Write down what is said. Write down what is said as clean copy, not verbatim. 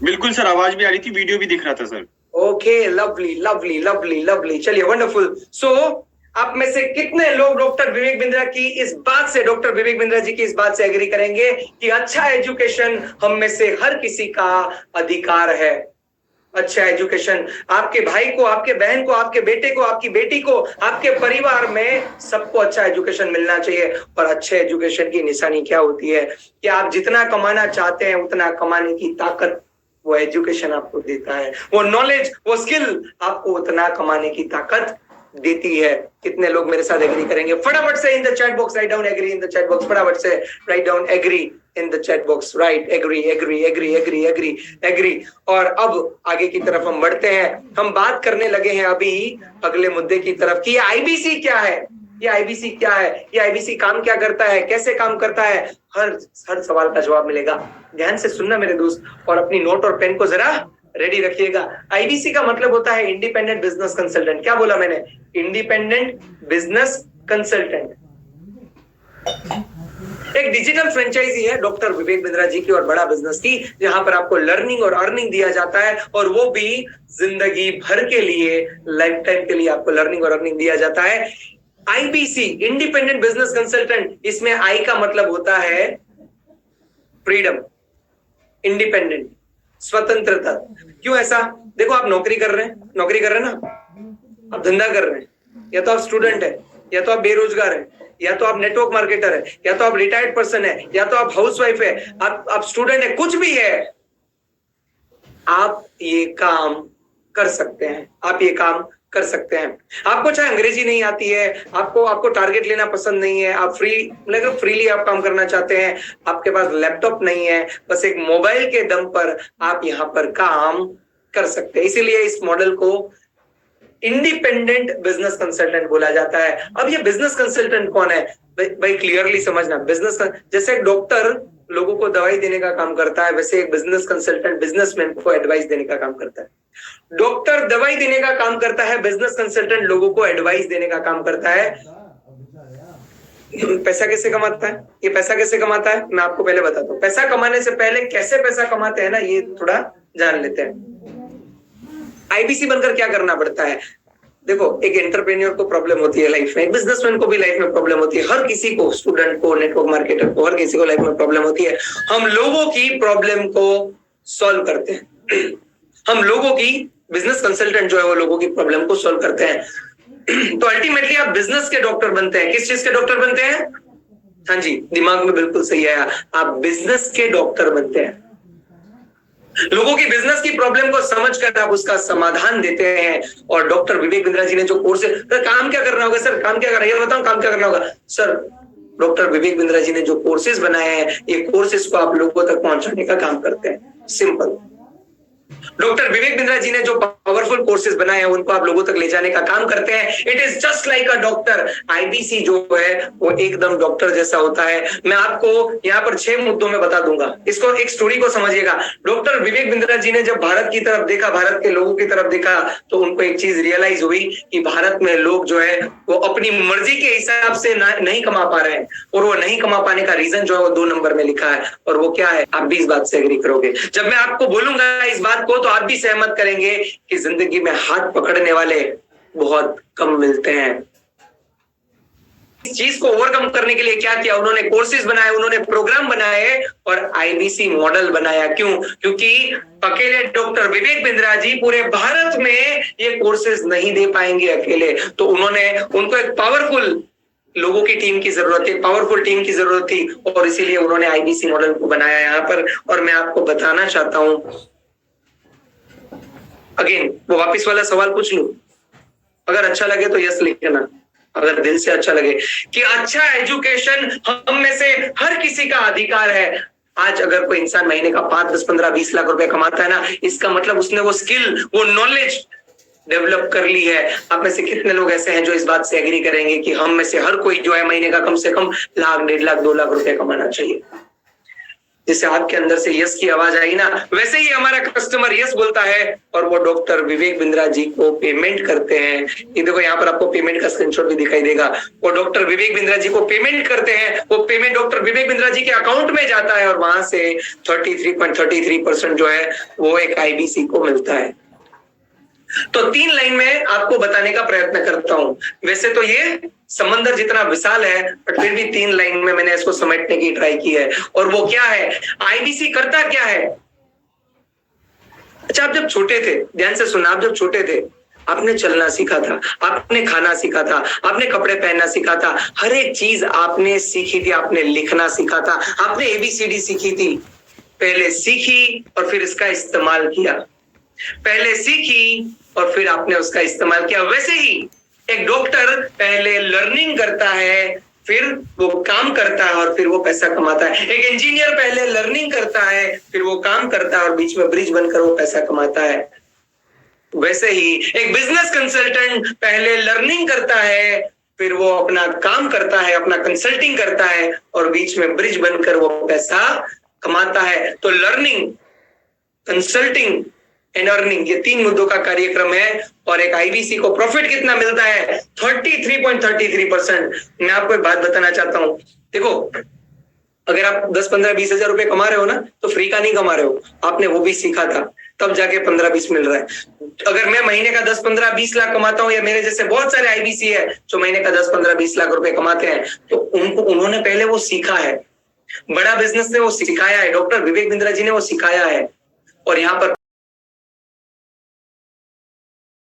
बिल्कुल सर, आवाज भी आ रही थी, वीडियो भी दिख रहा था sir. Okay, lovely lovely lovely lovely, चलिए वंडरफुल। सो आप में से कितने लोग डॉक्टर विवेक बिंद्रा की इस बात से, डॉक्टर विवेक बिंद्रा जी की इस बात से एग्री करेंगे कि अच्छा एजुकेशन हम में से हर किसी का अधिकार है? अच्छा एजुकेशन आपके भाई को, आपके बहन को, आपके बेटे को, आपकी बेटी को, आपके परिवार में सबको अच्छा एजुकेशन मिलना चाहिए। और अच्छे एजुकेशन की निशानी क्या होती है कि आप जितना कमाना चाहते हैं उतना कमाने की ताकत वो एजुकेशन आपको देता है। वो नॉलेज, वो स्किल आपको उतना कमाने की ताकत देती है। कितने लोग मेरे साथ एग्री करेंगे? फटाफट से in the chat box write down agree in the chat box, फटाफट से write down agree in the chat box. Right, agree agree agree agree agree agree. और अब आगे की तरफ हम बढ़ते हैं। हम बात करने लगे हैं अभी अगले मुद्दे की तरफ कि आईबीसी क्या है। ये आईबीसी क्या है, ये आईबीसी काम क्या करता है, कैसे काम करता है, हर सवाल का जवाब मिलेगा। ध्यान से सुनना मेरे दोस्त, और अपनी नोट और पेन को जरा रेडी रखिएगा। आईबीसी का मतलब होता है इंडिपेंडेंट बिजनेस कंसल्टेंट। क्या बोला मैंने? Independent business consultant. एक डिजिटल फ्रेंचाइजी है डॉक्टर विवेक बिंद्रा जी की और बड़ा बिजनेस की, जहां पर आपको लर्निंग और अर्निंग दिया जाता है, और वो भी जिंदगी भर के लिए, लाइफ टाइम के लिए आपको लर्निंग और अर्निंग दिया जाता है। आईबीसी, इंडिपेंडेंट बिजनेस कंसल्टेंट, इसमें आई का मतलब होता है फ्रीडम, इंडिपेंडेंट, स्वतंत्रता। क्यों ऐसा? देखो, आप नौकरी कर रहे हैं, नौकरी कर रहे हैं ना, आप धंधा कर रहे हैं, या तो आप स्टूडेंट है, या तो आप बेरोजगार है, या तो आप नेटवर्क मार्केटर है, या तो आप रिटायर्ड पर्सन है, या तो आप हाउसवाइफ है, आप स्टूडेंट है, कुछ भी है, आप ये काम कर सकते हैं। आप ये काम कर सकते हैं। आपको चाहे अंग्रेजी नहीं आती है, आपको टारगेट लेना पसंद नहीं है, आप फ्रीली आप काम करना चाहते हैं, आपके पास लैपटॉप नहीं है, बस एक मोबाइल के दम पर आप यहां पर काम कर सकते हैं। इसीलिए इस मॉडल को इंडिपेंडेंट बिजनेस कंसल्टेंट बोला जाता है। अब ये बिजनेस कंसल्टेंट कौन है भाई? क्लियरली समझना। बिजनेस, जैसे एक डॉक्टर लोगों को दवाई देने का काम करता है, वैसे एक बिजनेस कंसल्टेंट बिजनेसमैन को एडवाइस देने का काम करता है। डॉक्टर दवाई देने का काम करता है, बिजनेस कंसल्टेंट लोगों को एडवाइस देने का काम करता है। पैसा कैसे कमाता है? ये पैसा कैसे कमाता है मैं आपको पहले बताता हूँ। पैसा कमाने से पहले कैसे पैसा कमाते हैं ना, ये थोड़ा जान लेते हैं। आईबीसी बनकर क्या करना पड़ता है? देखो, एक एंटरप्रेन्योर को प्रॉब्लम होती है लाइफ में, बिजनेसमैन को भी लाइफ में प्रॉब्लम होती है, हर किसी को, स्टूडेंट को, नेटवर्क मार्केटर को, हर किसी को लाइफ में प्रॉब्लम होती है। हम लोगों की प्रॉब्लम को सॉल्व करते हैं। हम लोगों की, बिजनेस कंसल्टेंट जो है वो लोगों की प्रॉब्लम को सॉल्व करते हैं। तो अल्टीमेटली आप बिजनेस के डॉक्टर बनते हैं। किस चीज के डॉक्टर बनते हैं? हाँ जी, दिमाग में बिल्कुल सही आया, आप बिजनेस के डॉक्टर बनते हैं। लोगों की बिजनेस की प्रॉब्लम को समझकर आप उसका समाधान देते हैं। और डॉक्टर विवेक बिंद्रा जी ने जो कोर्स, काम क्या करना होगा सर? काम क्या करना, ये बताओ, काम क्या करना होगा सर? डॉक्टर विवेक बिंद्रा जी ने जो कोर्सेज बनाए हैं, ये कोर्सेज को आप लोगों तक पहुंचाने का काम करते हैं। सिंपल। डॉक्टर विवेक बिंद्रा जी ने जो पावरफुल कोर्सेज बनाए हैं, उनको आप लोगों तक ले जाने का काम करते हैं। It is just like a doctor. IBC जो है वो एकदम डॉक्टर जैसा होता है। मैं आपको यहाँ पर 6 मुद्दों में बता दूंगा। इसको, एक स्टोरी को समझिएगा। डॉक्टर विवेक बिंद्रा जी ने जब भारत की तरफ देखा, भारत के लोगों की तरफ देखा, तो उनको एक चीज रियलाइज हुई कि भारत में लोग जो है वो अपनी मर्जी के हिसाब से नहीं कमा पा रहे हैं। और वो नहीं कमा पाने का रीजन जो है वो 2 नंबर में लिखा है। और वो क्या है? आप भी इस बात से एग्री करोगे। जब मैं आपको बोलूंगा इस बात को, तो आप भी सहमत करेंगे कि जिंदगी में हाथ पकड़ने वाले बहुत कम मिलते हैं। इस चीज को ओवरकम करने के लिए क्या किया? उन्होंने कोर्सेज बनाए, उन्होंने प्रोग्राम बनाए और आईबीसी मॉडल बनाया। क्यों? क्योंकि अकेले डॉक्टर विवेक बिंद्रा जी पूरे भारत में ये कोर्सेज नहीं दे पाएंगे अकेले। तो उनको एक पावरफुल लोगों की टीम की जरूरत थी, पावरफुल टीम की जरूरत थी, और इसीलिए उन्होंने आईबीसी मॉडल को बनाया यहाँ पर। और मैं आपको बताना चाहता हूं, अगेन वो वापिस वाला सवाल पूछ लूं, अगर अच्छा लगे तो यस लिखना, अगर दिल से अच्छा लगे कि अच्छा एजुकेशन हम में से हर किसी का अधिकार है। आज अगर कोई इंसान महीने का 5, 10, 15, 20 लाख रुपए कमाता है ना, इसका मतलब उसने वो स्किल, वो नॉलेज डेवलप कर ली है। आप में से कितने लोग ऐसे हैं जो इस बात से एग्री करेंगे कि हम में से हर कोई जो है महीने का कम से कम 1 लाख, 1.5 लाख, 2 लाख रुपए कमाना चाहिए? जैसे आपके अंदर से यस की आवाज आई ना, वैसे ही हमारा कस्टमर यस बोलता है और वो डॉक्टर विवेक बिंद्रा जी को पेमेंट करते हैं। ये देखो यहाँ पर आपको पेमेंट का स्क्रीनशॉट भी दिखाई देगा। वो डॉक्टर विवेक बिंद्रा जी को पेमेंट करते हैं, वो पेमेंट डॉक्टर विवेक बिंद्रा जी के अकाउंट में जाता है और वहां से 33.33% जो है वो एक आईबीसी को मिलता है। तो 3 लाइन में आपको बताने का प्रयत्न करता हूं। वैसे तो ये समंदर जितना विशाल है, बट फिर भी 3 लाइन में मैंने इसको समेटने की ट्राई की है। और वो क्या है, आईबीसी करता क्या है। अच्छा, आप जब छोटे थे, ध्यान से सुना, आप जब छोटे थे आपने चलना सीखा था, आपने खाना सीखा था, आपने कपड़े पहनना सीखा था, हर एक चीज आपने सीखी थी, आपने लिखना सीखा था, आपने एबीसीडी सीखी थी। पहले सीखी और फिर इसका इस्तेमाल किया, पहले सीखी और फिर आपने उसका इस्तेमाल किया। वैसे ही एक डॉक्टर पहले लर्निंग करता है, फिर वो काम करता है और फिर वो पैसा कमाता है। एक इंजीनियर पहले लर्निंग करता है, फिर वो काम करता है और बीच में ब्रिज बनकर वो पैसा कमाता है। वैसे ही एक बिजनेस कंसल्टेंट पहले लर्निंग करता है, फिर वो अपना काम करता है, अपना कंसल्टिंग करता है और बीच में ब्रिज बनकर वो पैसा कमाता है। तो लर्निंग, कंसल्टिंग एंड अर्निंग, ये 3 मुद्दों का कार्यक्रम है। और एक आईबीसी को प्रॉफिट कितना मिलता है, 33.33%। मैं आपको एक बात बताना चाहता हूं, देखो अगर आप 10, 15, 20 हजार रुपए कमा रहे हो ना, तो फ्री का नहीं कमा रहे हो, आपने वो भी सीखा था, तब जाके 15-20 मिल रहा है। अगर मैं महीने का 10, 15, 20 लाख कमाता हूं, या मेरे जैसे बहुत सारे आईबीसी है जो महीने का 10, 15, 20 लाख रुपए कमाते हैं, तो उन्होंने पहले वो सीखा है, बड़ा बिजनेस ने वो सिखाया है, डॉक्टर विवेक बिंद्रा जी ने वो सिखाया है। और यहाँ पर